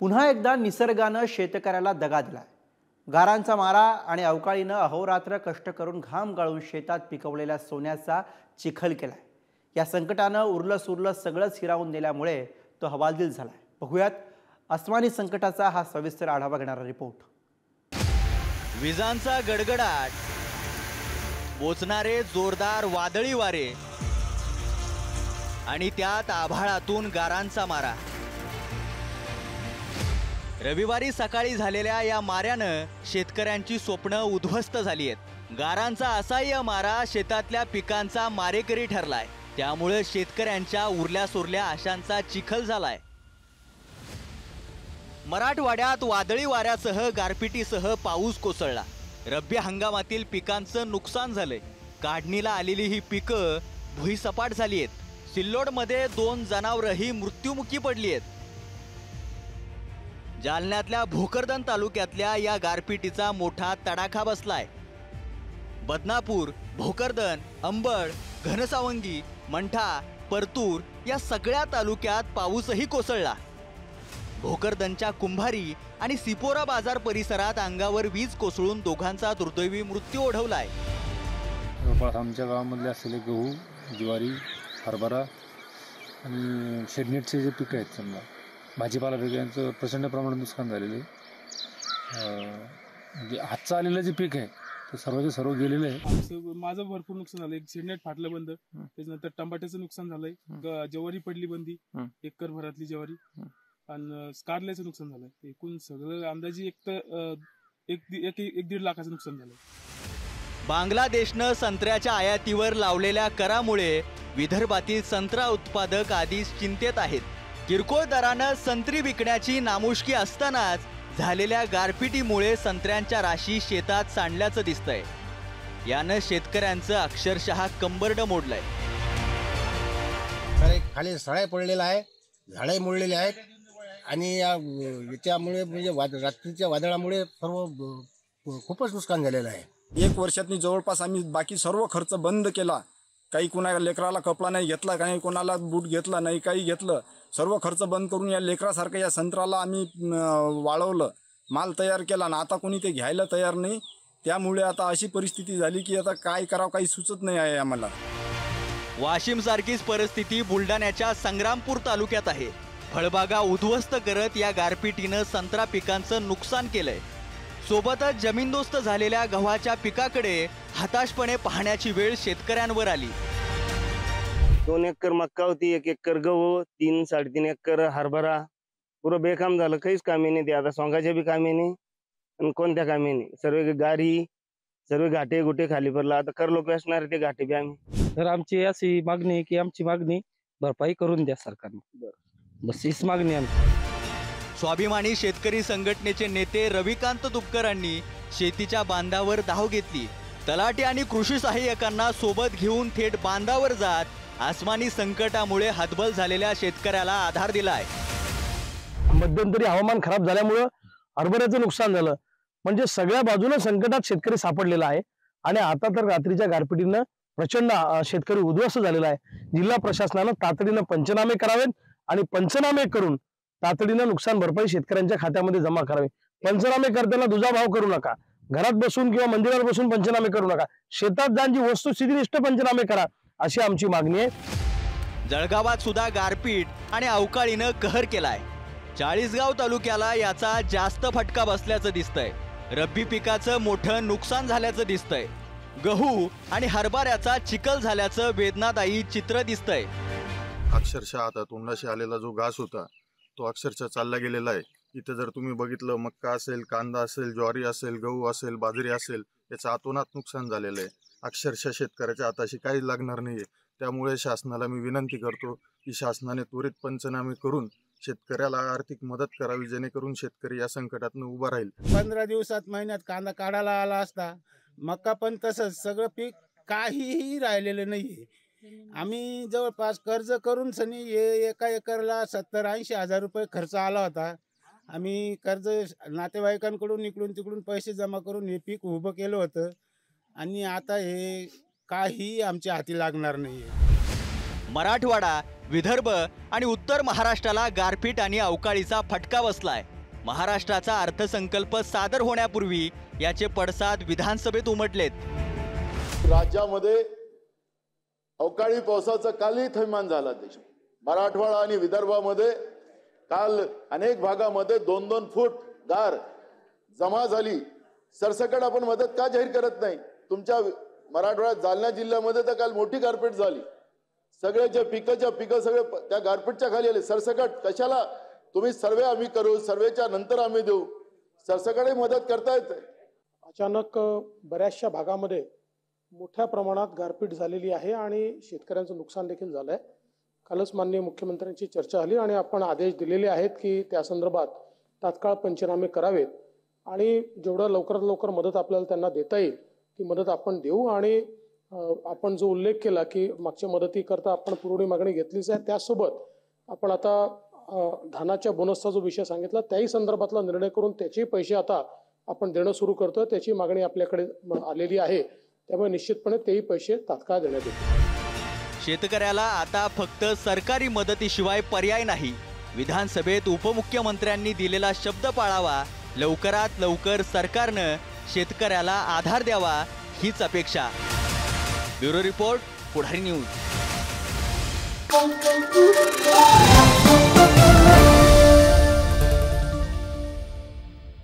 पुन्हा एकदा निसर्गानं शेतकऱ्याला दगा दिलाय। गारांचा मारा आणि अवकाळीनं अहोरात्र कष्ट करून घाम गाळून शेतात पिकवलेल्या सोन्याचा चिखल केलाय। या संकटानं उरलं सुरलं सगळंच हिरावून नेल्यामुळे तो हवालदिल झालाय। बघूयात अस्मानी संकटाचा हा सविस्तर आढावा घेणारा रिपोर्ट। विजांचा गडगडाट, बोचणारे जोरदार वादळी वारे आणि त्यात आभाळातून गारांचा मारा। रविवारी सकाळी झालेल्या या माऱ्यानं शेतकऱ्यांची स्वप्न उद्ध्वस्त झाली आहेत। गारांचा असह्य मारा शेतातल्या पिकांचा मारेकरी ठरलाय। त्यामुळे शेतकऱ्यांच्या उरल्या सोरल्या आशांचा चिखल झालाय। मराठवाड्यात वादळी वाऱ्यासह गारपिटीसह पाऊस कोसळला। रब्बी हंगामातील पिकांचं नुकसान झालंय। काढणीला आलेली ही पिकं भुईसपाट झाली आहेत। सिल्लोडमध्ये 2 जनावरही मृत्युमुखी पडली आहेत। जालन्यातल्या भोकरदन तालुक्यातल्या या गारपिटीचा मोठा तडाखा बसलाय। बदनापूर, भोकरदन, अंबड, घनसावंगी, मंठा, परतूर या सगळ्या तालुक्यात पाऊसही कोसळला। भोकरदनच्या कुंभारी आणि सिपोरा बाजार परिसरात अंगावर वीज कोसळून दोघांचा दुर्दैवी मृत्यू ओढवलाय। आमच्या गावामधले असलेले गहू, ज्वारी, हरभरा आणि शेडनेटचे जे पिकं आहेत, समजा भाजीपाला पिकांचं प्रचंड प्रमाणात नुकसान झालेलं आहे। जे हातचं आलेलं जे पीक आहे ते सर्वचे सर्व गेलेलं आहे। माझं भरपूर नुकसान झालं। एक शेडनेट फाटलं बंद, त्याच्यानंतर टमाट्याचं नुकसान झालंय, ज्वारी पडली बंदी, एकर भरातली ज्वारी, आणि कारल्याचं नुकसान झालंय। एकूण सगळं अंदाजे एक 1.5 लाखाचं नुकसान झालंय। बांगलादेशनं संत्र्याच्या आयातीवर लावलेल्या करामुळे विदर्भातील संत्रा उत्पादक आधीच चिंतेत आहेत। किरकोळ दरानं संत्री विकण्याची नामुष्की असतानाच झालेल्या गारपिटीमुळे संत्र्यांच्या राशी शेतात सांडल्याचं दिसतंय। यानं शेतकऱ्यांचं अक्षरशः कंबरडं मोडलंय। खाली सळाई पडलेला आहे, झाडे मोडलेले आहेत आणि याच्यामुळे म्हणजे रात्रीच्या वादळामुळे सर्व खूपच नुकसान झालेलं आहे। 1 वर्षातनी जवळपास आम्ही बाकी सर्व खर्च बंद केला। काही कोणाला लेकराला कपडा नाही घेतला, काही कोणाला बूट घेतला नाही, काही घेतलं, सर्व खर्च बंद करून या लेकरासारखं या संत्र्याला आम्ही वाळवलं, माल तयार केला ना आता कोणी ते घ्यायला तयार नाही। त्यामुळे आता अशी परिस्थिती झाली की आता काय करावं काही सुचत नाही आहे आम्हाला। वाशिम सारखीच परिस्थिती बुलढाण्याच्या संग्रामपूर तालुक्यात आहे। फळबागा उद्ध्वस्त करत या गारपिटीनं संत्रा पिकांचं नुकसान केलंय। सोबतच जमीनदोस्त झालेल्या गव्हाच्या पिकाकडे हताशपणे पाहण्याची वेळ शेतकऱ्यांवर आली। 2 एकर मक्का होती, 1 एकर गहू, 3-3.5 एकर हरभरा, पुरं बेकाम झालं। काहीच कामी नाही। ते आता सोंगाच्या बी कामी नाही आणि कोणत्या कामी नाही। सर्व गारी, सर्व घाटे गुटे खाली पडला। आता कर लोक असणार ते घाटे बी आम्ही। तर आमची अशी मागणी आहे की आमची मागणी भरपाई करून द्या सरकारने, बस हीच मागणी आमची। स्वाभिमानी शेतकरी संघटनेचे नेते रविकांत तुपकरांनी शेतीच्या बांधावर धाव घेतली। तलाठी आणि कृषी सहाय्यकांना सोबत घेऊन थेट बांधावर जात अस्मानी संकटामुळे हतबल झालेल्या शेतकऱ्याला आधार दिलाय। मध्यंतरी हवामान खराब झाल्यामुळे हरभऱ्याचं नुकसान झालं, म्हणजे सगळ्या बाजूने संकटात शेतकरी सापडलेला आहे। आणि आता तर रात्रीच्या गारपिटीनं प्रचंड शेतकरी उद्ध्वस्त झालेला आहे। जिल्हा प्रशासनानं तातडीनं पंचनामे करावेत आणि पंचनामे करून तातडीनं नुकसान भरपाई शेतकऱ्यांच्या खात्यामध्ये जमा करावे। पंचनामे करताना दुजाभाव करू नका, घरात बसून किंवा मंदिरात बसून पंचनामे करू नका, शेतात जाऊन वस्तुस्थितीनिष्ठ पंचनामे करा, अशी आमची मागणी आहे। जळगावात सुद्धा गारपीट आणि अवकाळीनं कहर केलाय। चाळीसगाव तालुक्याला याचा जास्त फटका बसल्याचं दिसतंय। रब्बी पिकाचं मोठं नुकसान झाल्याचं दिसतंय। गहू आणि हरभऱ्याचा चिखल झाल्याचं वेदनादायी चित्र दिसतंय। अक्षरशः आता तोंडाशी आलेला जो घास होता तो अक्षरशः चालला गेलेला आहे। इथे जर तुम्ही बघितलं, मक्का असेल, कांदा असेल, ज्वारी असेल, गहू असेल, बाजरी असेल, याचं अतोनात नुकसान झालेलं आहे। अक्षरशः शेतकऱ्याच्या हाताशी काही लागणार नाहीये। त्यामुळे शासनाला मी विनंती करतो की शासनाने त्वरित पंचनामे करून शेतकऱ्याला आर्थिक मदत करावी, जेणेकरून शेतकरी या संकटातून उभा राहील। 15 दिवसात महिन्यात कांदा काढायला आला असता, मक्का पण तसंच, सगळं पीक काहीही राहिलेलं नाहीये। आम्ही जवळपास कर्ज करून सनी एका एकरला 70-80 हजार रुपये खर्च आला होता। आम्ही कर्ज नातेवाईकांकडून इकडून तिकडून पैसे जमा करून हे पीक उभं केलं होतं आणि आता हे काही आमच्या हाती लागणार नाहीये। मराठवाडा विदर्भ आणि उत्तर महाराष्ट्राला गारपीट आणि अवकाळीचा फटका बसलाय। महाराष्ट्राचा अर्थसंकल्प सादर होण्यापूर्वी याचे पडसाद विधानसभेत उमटलेत। राज्यामध्ये अवकाळी पावसाचा कालही थैमान झाला। मराठवाडा आणि विदर्भामध्ये काल अनेक भागामध्ये 2-2 फूट गार जमा झाली। सरसकट आपण मदत का जाहीर करत नाही? तुमच्या मराठवाड्यात जालना जिल्ह्यामध्ये तर काल मोठी गारपीट झाली, सगळ्याच्या पिकं सगळे त्या गारपीटच्या खाली आले। सरसकट कशाला? तुम्ही सर्वे आम्ही करू, सर्वेच्या नंतर आम्ही देऊ, सरसकटही मदत करता येते। अचानक बऱ्याचशा भागामध्ये मोठ्या प्रमाणात गारपीट झालेली आहे आणि शेतकऱ्यांचं नुकसान देखील झालंय। कालच माननीय मुख्यमंत्र्यांची चर्चा झाली आणि आपण आदेश दिलेले आहेत की त्या संदर्भात तात्काळ पंचनामे करावेत आणि जेवढं लवकरात लवकर मदत आपल्याला त्यांना देता येईल ती मदत आपण देऊ। आणि आपण जो उल्लेख केला की मागच्या मदतीकरता आपण पुरवणी मागणी घेतलीच आहे, त्यासोबत आपण आता धानाच्या बोनसचा जो विषय सांगितला त्याही संदर्भातला निर्णय करून त्याचे पैसे आता आपण देणं सुरू करतोय। त्याची मागणी आपल्याकडे आलेली आहे, त्यामुळे निश्चितपणे तेही पैसे तात्काळ देण्यात येतील। शेतकऱ्याला आता फक्त सरकारी मदतीशिवाय पर्याय नाही। विधानसभेत उपमुख्यमंत्र्यांनी दिलेला शब्द पाळावा, लवकरात लवकर सरकारनं शेतकऱ्याला आधार द्यावा हीच अपेक्षा। ब्युरो रिपोर्ट, पुढारी न्यूज।